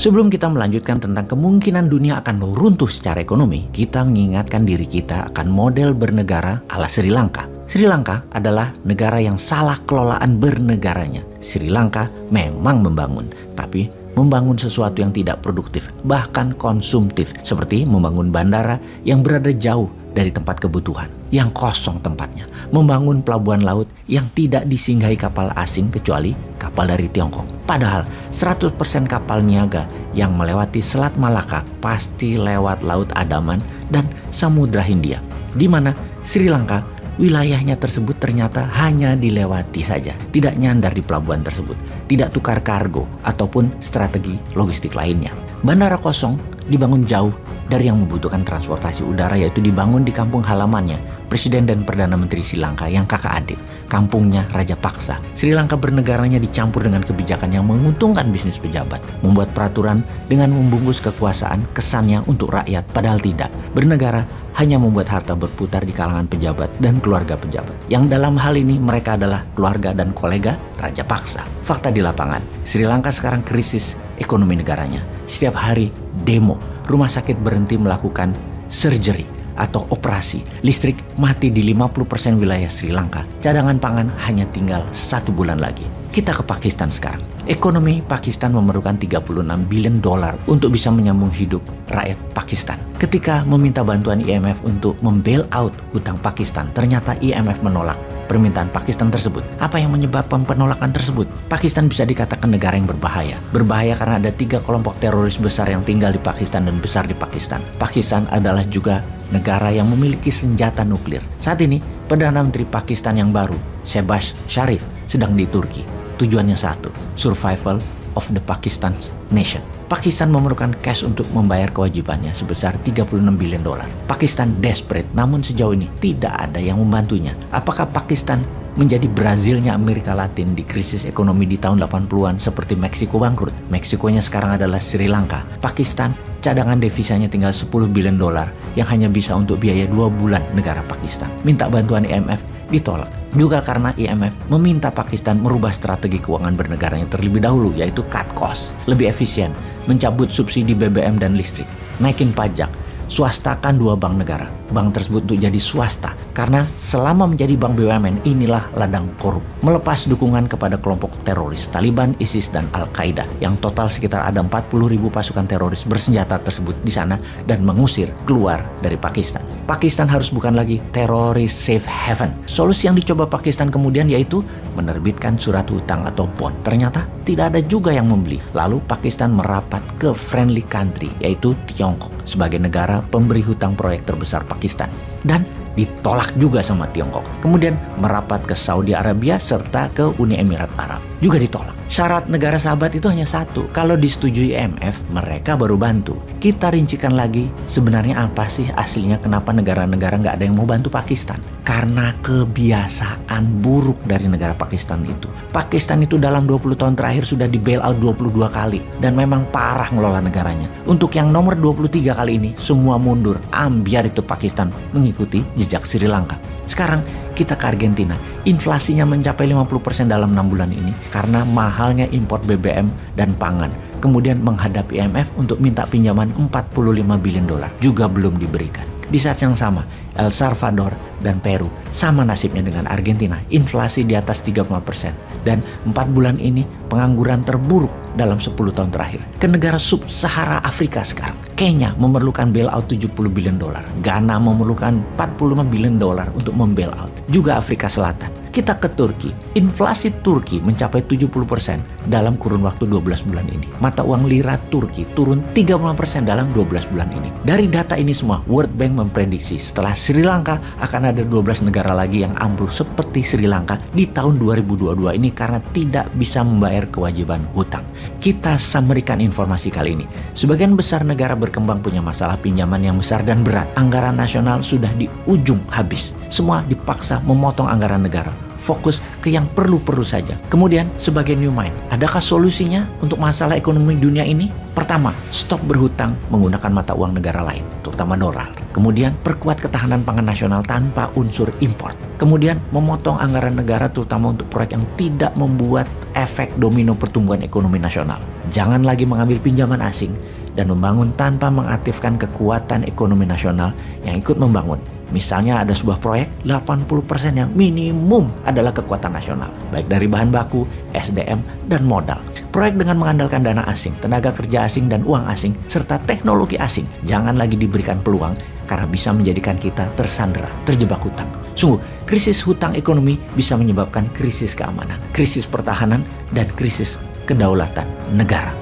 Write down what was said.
Sebelum kita melanjutkan tentang kemungkinan dunia akan runtuh secara ekonomi, kita mengingatkan diri kita akan model bernegara ala Sri Lanka. Sri Lanka adalah negara yang salah kelolaan bernegaranya. Sri Lanka memang membangun, tapi membangun sesuatu yang tidak produktif, bahkan konsumtif, seperti membangun bandara yang berada jauh dari tempat kebutuhan, yang kosong tempatnya, membangun pelabuhan laut yang tidak disinggahi kapal asing kecuali kapal dari Tiongkok. Padahal 100% kapal niaga yang melewati Selat Malaka pasti lewat Laut Andaman dan Samudra Hindia, di mana Sri Lanka wilayahnya tersebut ternyata hanya dilewati saja, tidak nyandar di pelabuhan tersebut, tidak tukar kargo ataupun strategi logistik lainnya. Bandara kosong dibangun jauh dari yang membutuhkan transportasi udara, yaitu dibangun di kampung halamannya Presiden dan Perdana Menteri Sri Lanka yang kakak adik, kampungnya Raja Paksa. Sri Lanka bernegaranya dicampur dengan kebijakan yang menguntungkan bisnis pejabat, membuat peraturan dengan membungkus kekuasaan kesannya untuk rakyat, padahal tidak. Bernegara hanya membuat harta berputar di kalangan pejabat dan keluarga pejabat, yang dalam hal ini mereka adalah keluarga dan kolega Raja Paksa. Fakta di lapangan, Sri Lanka sekarang krisis ekonomi negaranya. Setiap hari demo, rumah sakit berhenti melakukan surgery atau operasi, listrik mati di 50% wilayah Sri Lanka, cadangan pangan hanya tinggal 1 bulan lagi. Kita ke Pakistan sekarang. Ekonomi Pakistan memerlukan 36 billion dolar untuk bisa menyambung hidup rakyat Pakistan. Ketika meminta bantuan IMF untuk membail out hutang Pakistan, ternyata IMF menolak permintaan Pakistan tersebut. Apa yang menyebabkan penolakan tersebut? Pakistan bisa dikatakan negara yang berbahaya. Berbahaya karena ada 3 kelompok teroris besar yang tinggal di Pakistan dan besar di Pakistan. Pakistan adalah juga negara yang memiliki senjata nuklir. Saat ini, Perdana Menteri Pakistan yang baru, Shehbaz Sharif, sedang di Turki. Tujuannya satu, survival of the Pakistan nation. Pakistan memerlukan cash untuk membayar kewajibannya sebesar 36 billion dolar. Pakistan desperate, namun sejauh ini tidak ada yang membantunya. Apakah Pakistan menjadi Brazilnya Amerika Latin di krisis ekonomi di tahun 80-an seperti Meksiko bangkrut? Meksikonya sekarang adalah Sri Lanka. Pakistan cadangan devisanya tinggal 10 billion dolar yang hanya bisa untuk biaya 2 bulan negara Pakistan. Minta bantuan IMF ditolak. Juga karena IMF meminta Pakistan merubah strategi keuangan bernegaranya terlebih dahulu, yaitu cut cost, lebih efisien, mencabut subsidi BBM dan listrik, naikin pajak, swastakan 2 bank negara. Bank tersebut untuk jadi swasta karena selama menjadi bank BUMN inilah ladang korup. Melepas dukungan kepada kelompok teroris Taliban, ISIS, dan Al-Qaeda yang total sekitar ada 40.000 pasukan teroris bersenjata tersebut di sana dan mengusir keluar dari Pakistan. Pakistan harus bukan lagi teroris safe haven. Solusi yang dicoba Pakistan kemudian yaitu menerbitkan surat hutang atau bond. Ternyata tidak ada juga yang membeli. Lalu Pakistan merapat ke friendly country yaitu Tiongkok sebagai negara pemberi hutang proyek terbesar Pakistan dan ditolak juga sama Tiongkok. Kemudian merapat ke Saudi Arabia serta ke Uni Emirat Arab, juga ditolak. Syarat negara sahabat itu hanya satu, kalau disetujui IMF mereka baru bantu. Kita rincikan lagi sebenarnya apa sih aslinya kenapa negara-negara nggak ada yang mau bantu Pakistan. Karena kebiasaan buruk dari negara Pakistan itu. Pakistan itu dalam 20 tahun terakhir sudah di bail out 22 kali dan memang parah ngelola negaranya. Untuk yang nomor 23 kali ini semua mundur, ambiar itu Pakistan mengikuti jejak Sri Lanka. Sekarang kita ke Argentina, inflasinya mencapai 50% dalam 6 bulan ini karena mahalnya impor BBM dan pangan. Kemudian menghadap IMF untuk minta pinjaman 45 billion dolar, juga belum diberikan. Di saat yang sama, El Salvador dan Peru sama nasibnya dengan Argentina, inflasi di atas 30% dan 4 bulan ini pengangguran terburuk dalam 10 tahun terakhir. Ke negara sub-Sahara Afrika sekarang, Kenya memerlukan bailout 70 billion dolar, Ghana memerlukan 45 billion dolar untuk membailout, juga Afrika Selatan. Kita ke Turki, inflasi Turki mencapai 70% dalam kurun waktu 12 bulan ini. Mata uang lira Turki turun 30% dalam 12 bulan ini. Dari data ini semua, World Bank memprediksi setelah Sri Lanka akan ada 12 negara lagi yang ambruk seperti Sri Lanka di tahun 2022 ini karena tidak bisa membayar kewajiban hutang. Kita summary-kan informasi kali ini. Sebagian besar negara berkembang punya masalah pinjaman yang besar dan berat. Anggaran nasional sudah di ujung habis. Semua dipaksa memotong anggaran negara. Fokus ke yang perlu-perlu saja. Kemudian sebagai new mind, adakah solusinya untuk masalah ekonomi dunia ini? Pertama, stop berhutang menggunakan mata uang negara lain, terutama dolar. Kemudian, perkuat ketahanan pangan nasional tanpa unsur impor. Kemudian, memotong anggaran negara terutama untuk proyek yang tidak membuat efek domino pertumbuhan ekonomi nasional. Jangan lagi mengambil pinjaman asing dan membangun tanpa mengaktifkan kekuatan ekonomi nasional yang ikut membangun. Misalnya ada sebuah proyek, 80% yang minimum adalah kekuatan nasional, baik dari bahan baku, SDM, dan modal. Proyek dengan mengandalkan dana asing, tenaga kerja asing, dan uang asing, serta teknologi asing, jangan lagi diberikan peluang karena bisa menjadikan kita tersandera, terjebak hutang. Sungguh, krisis hutang ekonomi bisa menyebabkan krisis keamanan, krisis pertahanan, dan krisis kedaulatan negara.